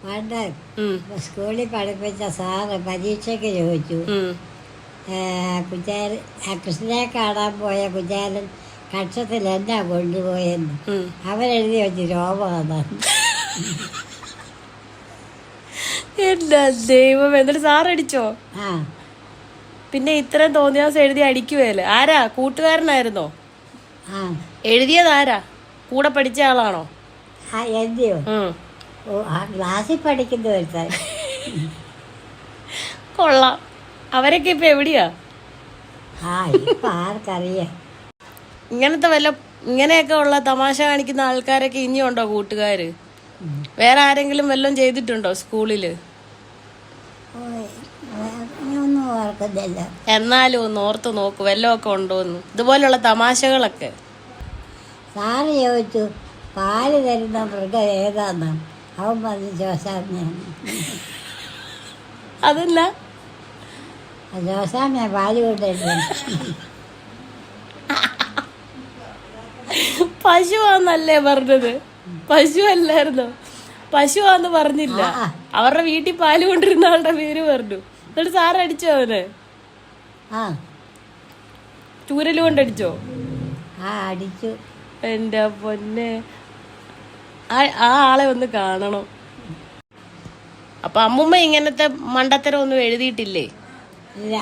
പണ്ട് സ്കൂളിൽ പഠിപ്പിച്ച സാറ് പരീക്ഷയ്ക്ക് ചോദിച്ചു, കൃഷ്ണനെ കാണാൻ പോയ കുചാലൻ കക്ഷത്തിൽ എന്നാ കൊണ്ടുപോയെന്ന്. അവരെഴുതി വെച്ച് രോമമാണ്. എന്താ ദൈവം, എന്നിട്ട് സാറടിച്ചോ? പിന്നെ ഇത്രയും തോന്നിയ ദിവസം എഴുതി അടിക്കുവല്ലേ? ആരാ, കൂട്ടുകാരനായിരുന്നോ? എഴുതിയതാരാ? കൂടെ പഠിച്ച ആളാണോ? എഴുതിയോ? ക്ലാസ്സിൽ പഠിക്കുന്ന ഒരുത്താൻ. കൊള്ളാം. അവരൊക്കെ ഇപ്പൊ എവിടെയാ? ഇപ്പൊ ആർക്കറിയാം. ഇങ്ങനെയൊക്കെ ഉള്ള തമാശ കാണിക്കുന്ന ആൾക്കാരൊക്കെ ഇനിയുണ്ടോ കൂട്ടുകാര്? വേറെ ആരെങ്കിലും വല്ലതും ചെയ്തിട്ടുണ്ടോ സ്കൂളില്? എന്നാലും ഒന്ന് ഓർത്ത് നോക്കൂ, വല്ലതൊക്കെ ഉണ്ടോന്ന്, ഇതുപോലുള്ള തമാശകളൊക്കെ. സാറ് ചോദിച്ചു പാല് തരുന്ന മൃഗം ഏതാന്ന്. അവൻ പറഞ്ഞു ജോസാമ്യാണ്. അതല്ല, ജോസാമ്യ പാല് കൊണ്ടിരുന്നു. പശുവാന്നല്ലേ പറഞ്ഞത്? പശു അല്ലായിരുന്നോ? പശുവാന്ന് പറഞ്ഞില്ല. അവരുടെ വീട്ടിൽ പാല് കൊണ്ടിരുന്ന ആളുടെ പേര് പറഞ്ഞു. എന്നിട്ട് സാറ് അടിച്ചോ അവന്? ചൂരല് കൊണ്ടടിച്ചോ? അടിച്ചു. എന്റെ പൊന്നെ, ആ ആളെ ഒന്ന് കാണണം. അപ്പൊ അമ്മുമ്മ ഇങ്ങനത്തെ മണ്ടത്തരം ഒന്നും എഴുതിയിട്ടില്ലേ? ഇല്ല.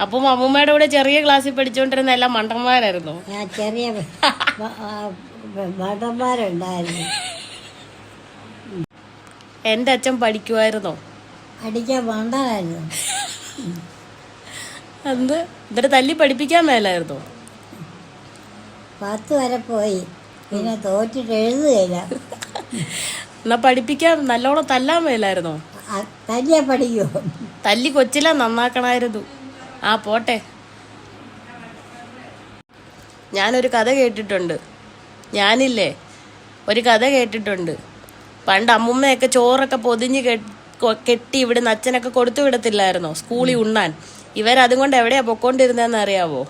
അപ്പം അമ്മുമ്മയുടെ കൂടെ ചെറിയ ക്ലാസ്സിൽ പഠിച്ചോണ്ടിരുന്ന എല്ലാം മണ്ടന്മാരായിരുന്നോ? ചെറിയ മണ്ടന്മാരുണ്ടായിരുന്നു. എന്റെ അച്ഛൻ പഠിക്കുമായിരുന്നോ? അടിക്കാൻ മണ്ടനായിരുന്നു. എന്ത്, എന്നിട്ട് തല്ലി പഠിപ്പിക്കാൻ മേലായിരുന്നോ? 10 വരെ പോയി, പിന്നെ തോറ്റിട്ട് എഴുതുകയില്ല. എന്നാ പഠിപ്പിക്കാൻ നല്ലോണം തല്ലാൻ മേലായിരുന്നോ? തല്ലിയാ പഠിക്കുമോ? തല്ലി കൊച്ചില നന്നാക്കണായിരുന്നു. പോട്ടെ. ഞാനൊരു കഥ കേട്ടിട്ടുണ്ട്. ഒരു കഥ കേട്ടിട്ടുണ്ട്. പണ്ട് അമ്മുമ്മയൊക്കെ ചോറൊക്കെ പൊതിഞ്ഞ് കെട്ടി ഇവിടുന്ന് അച്ഛനൊക്കെ കൊടുത്തു വിടത്തില്ലായിരുന്നോ സ്കൂളിൽ ഉണ്ണാൻ? ഇവരതും കൊണ്ട് എവിടെയാ പൊക്കോണ്ടിരുന്നതെന്ന് അറിയാവോ?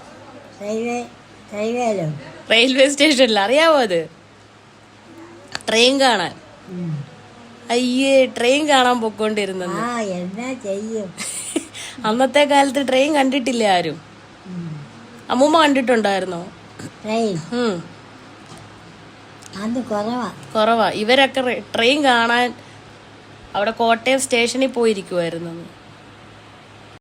റെയിൽവേ സ്റ്റേഷനിൽ. അറിയാവോ അത്? ട്രെയിൻ കാണാൻ. അയ്യേ, ട്രെയിൻ കാണാൻ പൊക്കോണ്ടിരുന്നത്. എന്നാ ചെയ്യും? അന്നത്തെ കാലത്ത് ട്രെയിൻ കണ്ടിട്ടില്ല ആരും. അമ്മൂമ്മ കണ്ടിട്ടുണ്ടായിരുന്നോ ട്രെയിൻ? കുറവാ. ഇവരൊക്കെ ട്രെയിൻ കാണാൻ അവിടെ കോട്ടയം സ്റ്റേഷനിൽ പോയിരിക്കുമായിരുന്നു.